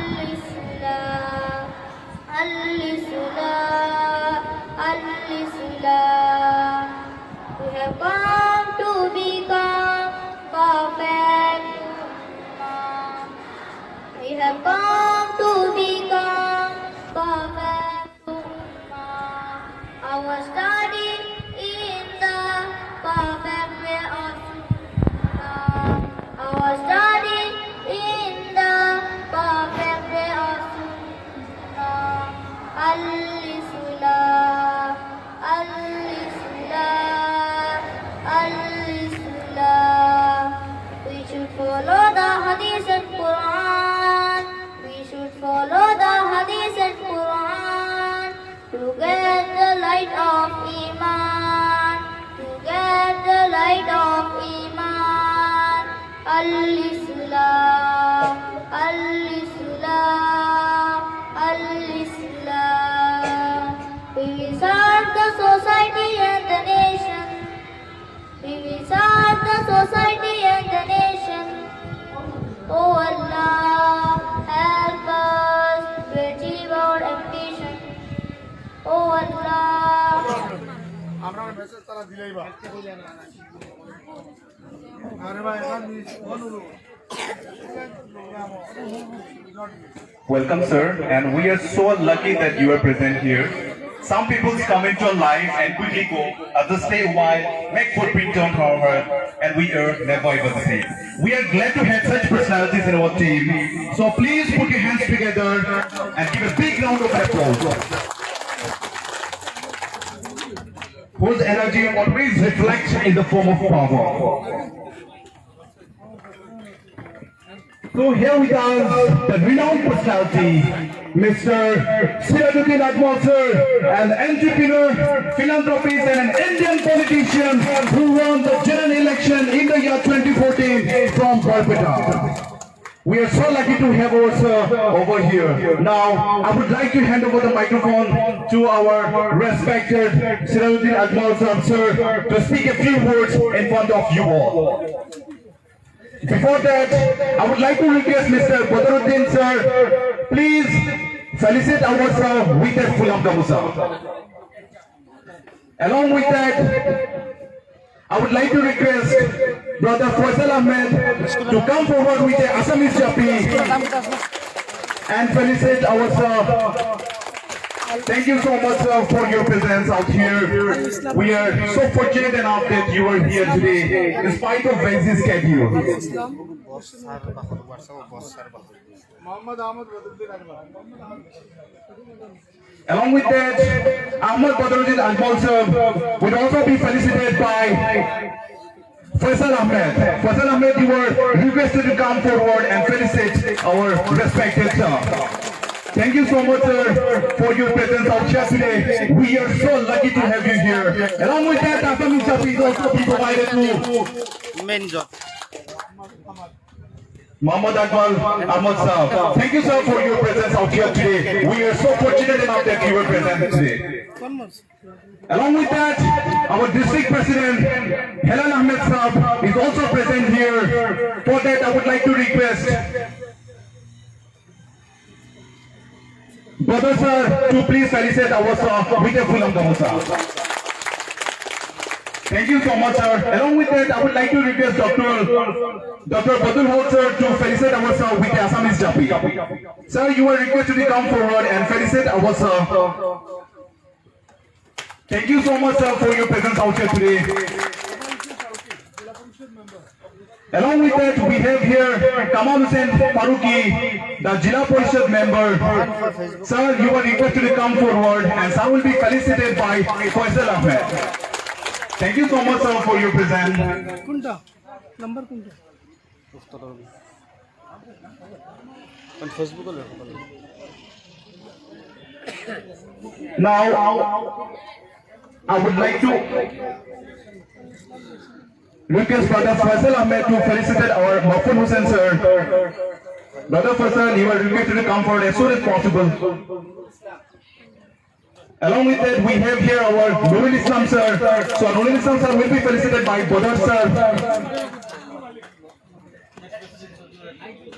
al-islah, al-islah, al-islah. We have come to become perfect ummah. We have come to become perfect ummah. Our study in the perfect way of sunnah. Our study in the perfect way of sunnah. Al-islah, al-islah, al-islah. We should follow the hadith and Quran. We should follow the hadith and Quran to get the light of Iman. To get the light of Iman. Al-islah, al-islah, al-islah. We will serve the society and the nation. We will serve the society and the nation. Oh Allah, help us to achieve our ambition. Oh Allah. আমরা message তারা দিলেই বা আরে ভাই এখন অনুরোধ Welcome, sir, and we are so lucky that you are present here. Some people come into our life and quickly go, others stay a while, make footprint on our heart, and we are never ever the same. We are glad to have such personalities in our team. So please put your hands together and give a big round of applause. Whose energy always reflects in the form of power. So here we are, the renowned personality, Mr. Siraj, sir, an entrepreneur, philanthropist, and an Indian politician who won the general election in the year 2014 from Barpeta. We are so lucky to have our sir over here. Now, I would like to hand over the microphone to our respected Sirajuddin Ajmal sir to speak a few words in front of you all. Before that, I would like to request Mr. Badruddin sir, please felicit our sir with a full Musa. Along with that, I would like to request Brother Faisal Ahmed to come forward with the Assamese Japi and felicit our sir. Thank you so much, sir, for your presence out here. We are so fortunate enough that you are here today, in spite of busy schedule. Along with that, Ahmad Badruddin Ajmal sir would also be felicitated by Faisal Ahmed. Faisal Ahmed, you were requested to come forward and felicitate our respected sir. Thank you so much, sir, for your presence out here today. We are so lucky to have you here. Along with that, Assamese Japi is also be provided to Muhammad Akmal Ahmad sir. Thank you, sir, for your presence out here today. We are so fortunate enough that you were present today. Along with that, our district president, Helal Ahmed Saab, is also present here. For that, I would like to request Brother sir to please felicitate our sir with a full Musa. Thank you so much, sir. Along with that, I would like to request Dr. Badul Holt sir to felicitate our sir with the Assamese Japi. Sir, you are requested to come forward and felicitate our sir. Thank you so much, sir, for your presence out here today. Along with that, we have here Kamal Hussain Faruqi, the Jila Parishad member. Sir, you are requested to come forward and sir will be felicitated by Faisal Ahmed. Thank you so much, sir, for your presence. Now, I would like to request Brother Faisal Ahmed to felicitate our Mahfoud Hussain sir. Brother Faisal, you are requested to come forward as soon as possible. Along with that, we have here our Nurul Islam sir. So Nurul Islam sir will be felicited by Bodar sir.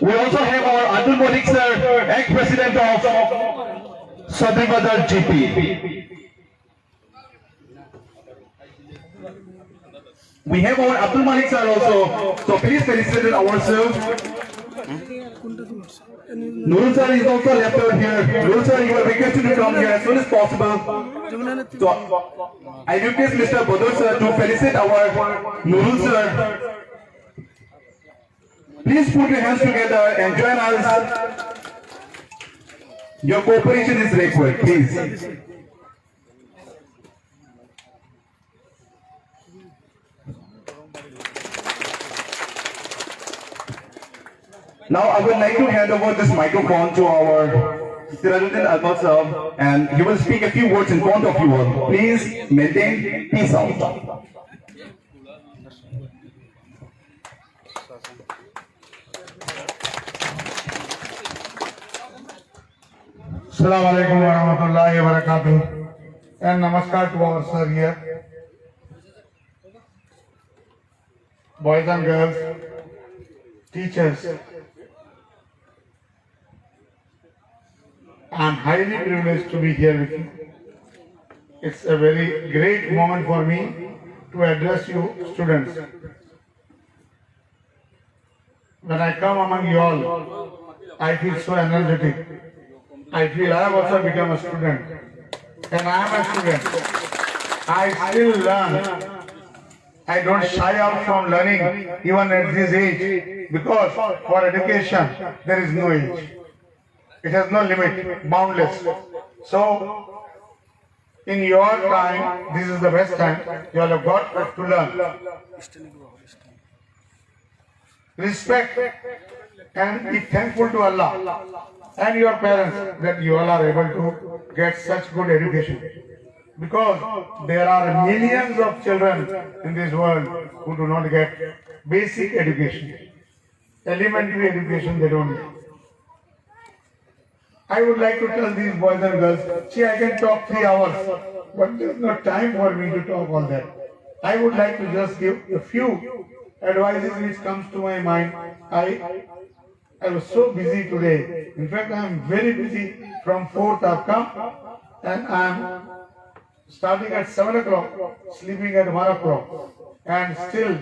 We also have our Abdul Malik sir, ex-president of Chowdhury Bazar GP. We have our Abdul Malik sir also, so please felicitate ourselves. Nurul sir is also left over here. Nurul sir, you are requested to come here as soon as possible. So I request Mr. Badr sir to felicitate our Nurul sir. Please put your hands together and join us. Your cooperation is required, please. Now I would like to hand over this microphone to our Sirajuddin Ajmal sir, and he will speak a few words in front of you all. Please maintain peace out. Assalamu alaikum wa rahmatullahi wa barakatuh. And namaskar to our sir here. Boys and girls, teachers, I am highly privileged to be here with you. It's a very great moment for me to address you students. When I come among you all, I feel so energetic. I feel I have also become a student. And I am a student. I still learn. I don't shy out from learning even at this age, because for education there is no age. It has no limit, boundless. So, in your time, this is the best time. You all have got to learn. Respect and be thankful to Allah and your parents that you all are able to get such good education. Because there are millions of children in this world who do not get basic education. Elementary education they don't get. I would like to tell these boys and girls, see, I can talk 3 hours, but there is no time for me to talk all that. I would like to just give a few advices which comes to my mind. I was so busy today. In fact, I am very busy. From 4th I have come and I am starting at 7 o'clock, sleeping at 1 o'clock, and still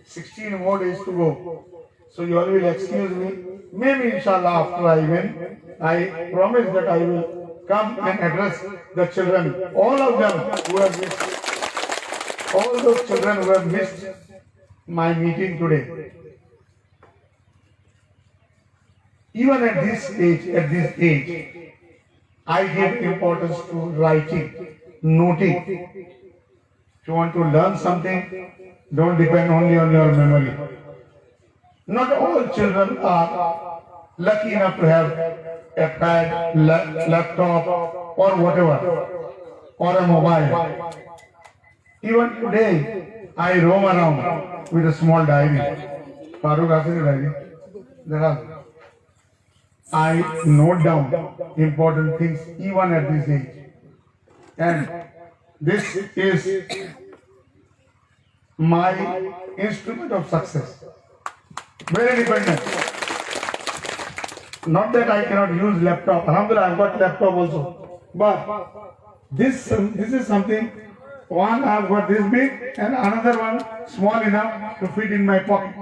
16 more days to go. So you all will excuse me. Maybe inshallah after I win, I promise that I will come and address the children, all of them who have missed, all those children who have missed my meeting today. Even at this age, I give importance to writing, noting. If you want to learn something, don't depend only on your memory. Not all children are lucky enough to have a pad, laptop, or whatever, or a mobile. Even today, I roam around with a small diary. Farooq Asif diary. I note down important things even at this age. And this is my instrument of success. Very dependent. Not that I cannot use laptop. Alhamdulillah, I've got laptop also. But this is something. One I've got this big and another one small enough to fit in my pocket.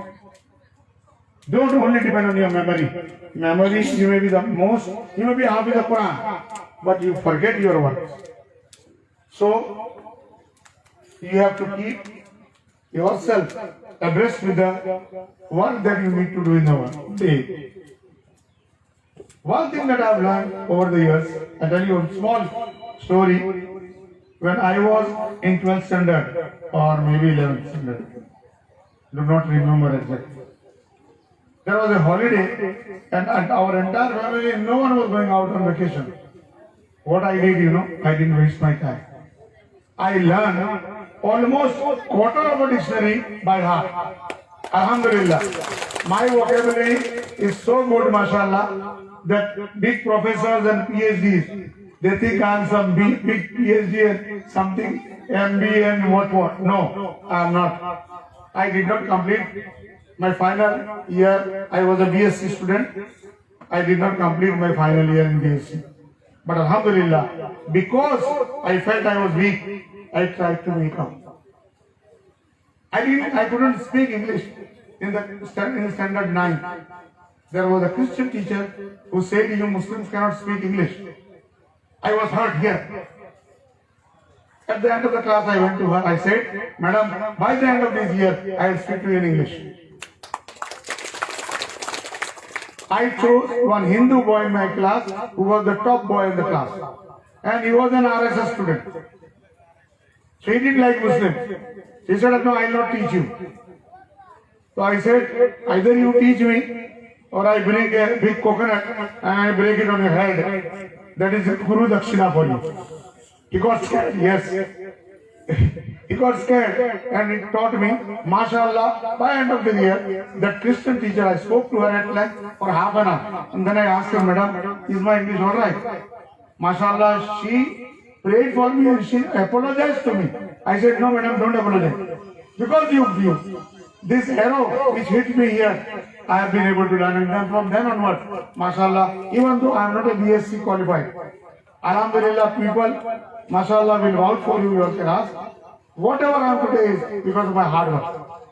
Don't only depend on your memory. Memory, you may be the most, you may be Hafiz the Quran, but you forget your words. So, you have to keep yourself abreast with the work that you need to do in the day. One thing that I have learned over the years, I tell you a small story. When I was in 12th standard or maybe 11th standard, do not remember exactly. There was a holiday and our entire family, no one was going out on vacation. What I did, I didn't waste my time. I learned almost quarter of a dictionary by heart. Alhamdulillah. My vocabulary is so good, mashallah, that big professors and PhDs, they think I am some big PhD and something MB and what. No, I am not. I did not complete my final year, I was a BSc student. I did not complete my final year in BSc. But Alhamdulillah, because I felt I was weak, I tried to make up. I couldn't speak English in standard 9. There was a Christian teacher who said, you Muslims cannot speak English. I was hurt here. At the end of the class, I went to her. I said, Madam, by the end of this year, I will speak to you in English. I chose one Hindu boy in my class who was the top boy in the class. And he was an RSS student. So he didn't like Muslims. He said, no, I will not teach you. So I said, either you teach me or I bring a big coconut and I break it on your head. That is Guru Dakshina for you. He got scared, yes. He got scared and he taught me, mashallah, by end of the year, that Christian teacher, I spoke to her at length for half an hour. And then I asked her, Madam, is my English alright? Mashallah, she prayed for me and she apologized to me. I said, no madam, don't apologize. Because you this arrow which hit me here, I have been able to learn, and then from then onward, mashallah, even though I am not a BSc qualified, alhamdulillah, people, mashallah, will vouch for you, your class. Whatever I am today is because of my hard work.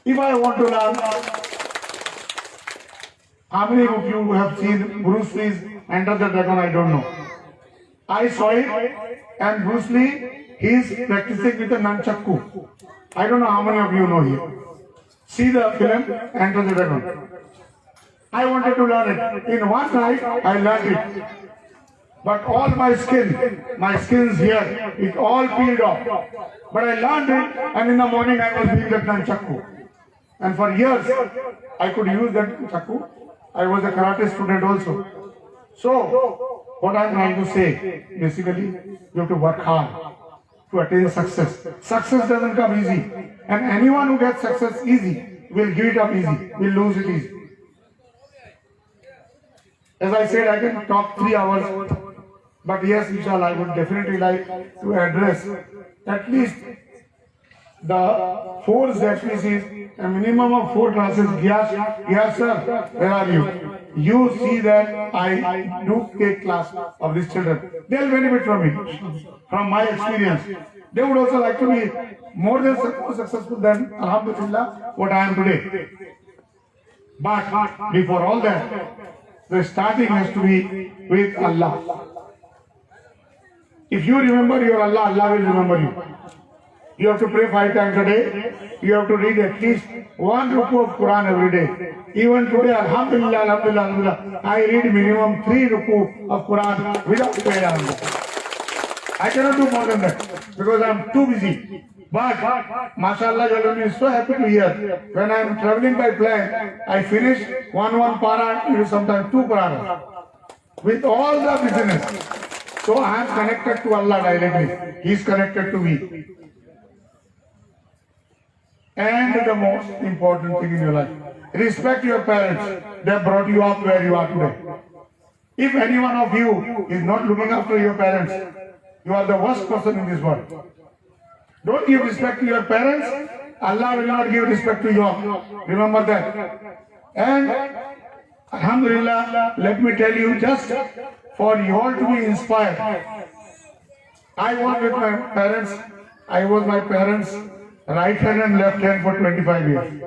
If I want to learn, how many of you have seen Bruce Lee's Enter the Dragon? I don't know. I saw it, and Bruce Lee, he is practicing with a nunchaku. I don't know how many of you know here. See the film Enter the Dragon. I wanted to learn it. In one night, I learned it. But all my skins here, it all peeled off. But I learned it, and in the morning I was doing that nunchaku. And for years, I could use that nunchaku. I was a karate student also. So, what I am trying to say, basically, you have to work hard to attain success. Success doesn't come easy. And anyone who gets success easy will give it up easy, will lose it easy. As I said, I can talk 3 hours, but yes, inshallah, I would definitely like to address at least the 4 ZPCs, a minimum of 4 classes. Yes, sir, where are you? You see that I do take class of these children. They will benefit from it, from my experience. They would also like to be more successful than, alhamdulillah, what I am today. But before all that, the starting has to be with Allah. If you remember your Allah, Allah will remember you. You have to pray 5 times a day. You have to read at least 1 ruku of Quran every day. Even today, alhamdulillah, alhamdulillah, alhamdulillah, I read minimum 3 ruku of Quran without prayer. I cannot do more than that because I am too busy. But, mashallah, you will be so happy to hear. When I am traveling by plane, I finish one para, sometimes 2 paras with all the business. So I am connected to Allah directly. He is connected to me. And the most important thing in your life, respect your parents. They brought you up where you are today. If any one of you is not looking after your parents, you are the worst person in this world. Don't give respect to your parents, Allah will not give respect to you. Remember that. And alhamdulillah, let me tell you, just for you all to be inspired, I was with my parents, I was my parents' right hand and left hand for 25 years.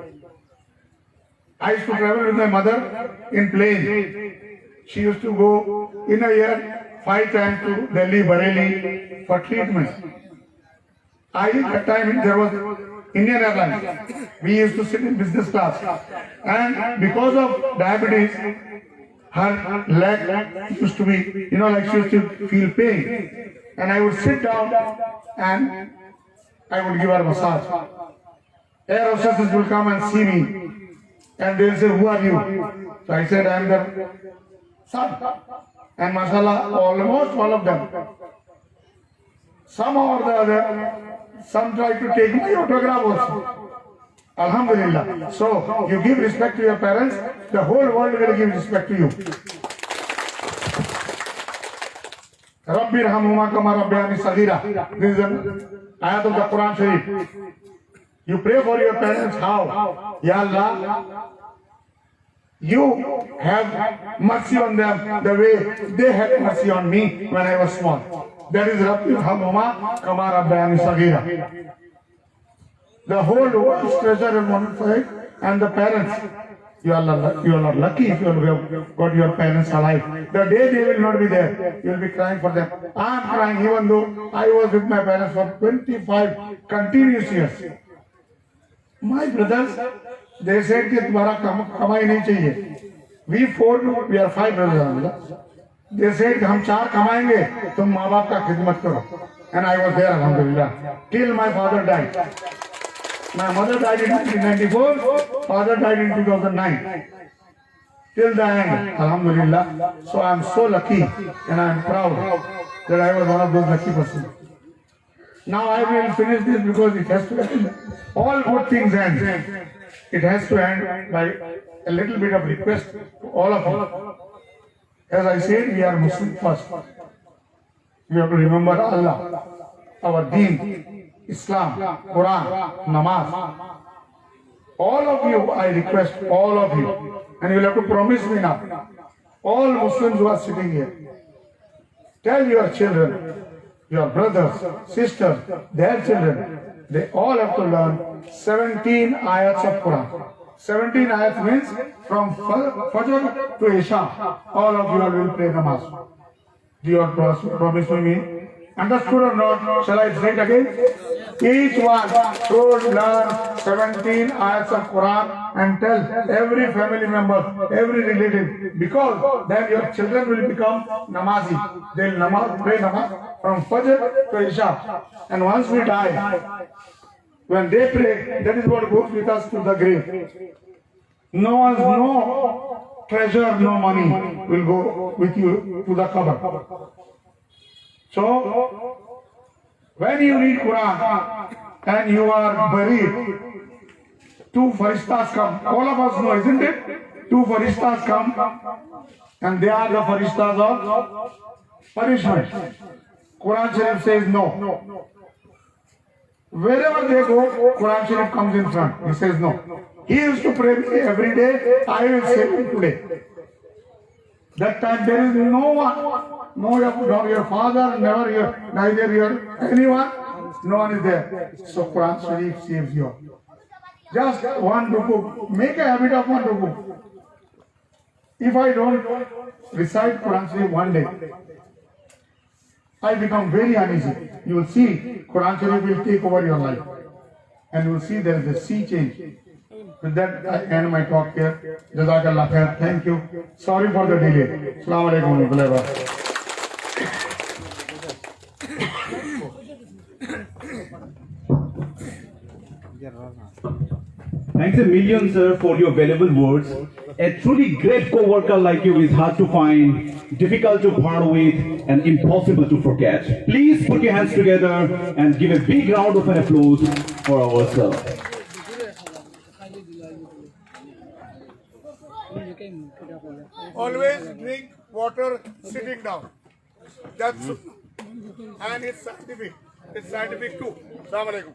I used to travel with my mother in plane. She used to go in a year 5 times to Delhi, Bareilly for treatment. At that time there was Indian Airlines. We used to sit in business class. And because of diabetes, her leg used to be, like she used to feel pain. And I would sit down and I would give her a massage. Air hostesses will come and see me. And they will say, who are you? So I said, I am the son. And mashallah, almost all of them. Somehow or the other, some try to take my autograph also. Alhamdulillah. So, you give respect to your parents, the whole world will give respect to you. Rabbi Rahamuma Kama Rabbayani Saghira. This is an ayat of the Quran Sharif. You pray for your parents how? Ya Allah, you have mercy on them the way they had mercy on me when I was small. That is Rabbi Hamuma Kama Rabbayani Sagira. The whole world's treasure is one side, and the parents. You are lucky if you have got your parents alive. The day they will not be there, you will be crying for them. I am crying even though I was with my parents for 25 continuous years. My brothers, they said that तुम्हारा कमाई नहीं चाहिए. We are 5 brothers. They said हम 4 कमाएंगे, तुम माँ बाप का खिदमत करो. And I was there, alhamdulillah, till my father died. My mother died in 1994, father died in 2009. Till the end, alhamdulillah. So I am so lucky and I am proud that I was one of those lucky persons. Now I will finish this because it has to end. All good things end. It has to end by a little bit of request to all of you. As I said, we are Muslim first. We have to remember Allah, our deen, Islam, Quran, Namaz. All of you, I request all of you, and you will have to promise me now, all Muslims who are sitting here, tell your children, your brothers, sisters, their children, they all have to learn 17 ayats of Quran. 17 ayats means from Fajr to Isha, all of you will pray namaz. Do you promise me? Understood or not? Shall I say it again? Each one should learn 17 ayats of Quran and tell every family member, every relative, because then your children will become namazi. They will pray namaz from Fajr to Isha. And once we die, when they pray, that is what goes with us to the grave. No treasure, no money will go with you to the qabr. So, when you read Quran and you are buried, 2 faristas come. All of us know, isn't it? 2 faristas come, and they are the faristas of punishment. Quran Sharif says no. Wherever they go, Quran Sharif comes in front. He says no. He used to pray every day. I will say it today. That time there is no one, no your father, neither your anyone, no one is there. So Quran Sharif saves you. Just one ruku. Make a habit of one ruku. If I don't recite Quran Sharif one day, I become very uneasy. You will see Quran Sharif will take over your life. And you will see there is a sea change. With that, I end my talk here. Jazakallah khair. Thank you. Sorry for the delay. Assalamu alaikum wa rahmatullah. Thanks a million, sir, for your valuable words. A truly great co-worker like you is hard to find, difficult to part with, and impossible to forget. Please put your hands together and give a big round of applause for our sir. Always drink water sitting down. That's and it's scientific. It's scientific too. Assalamu alaikum.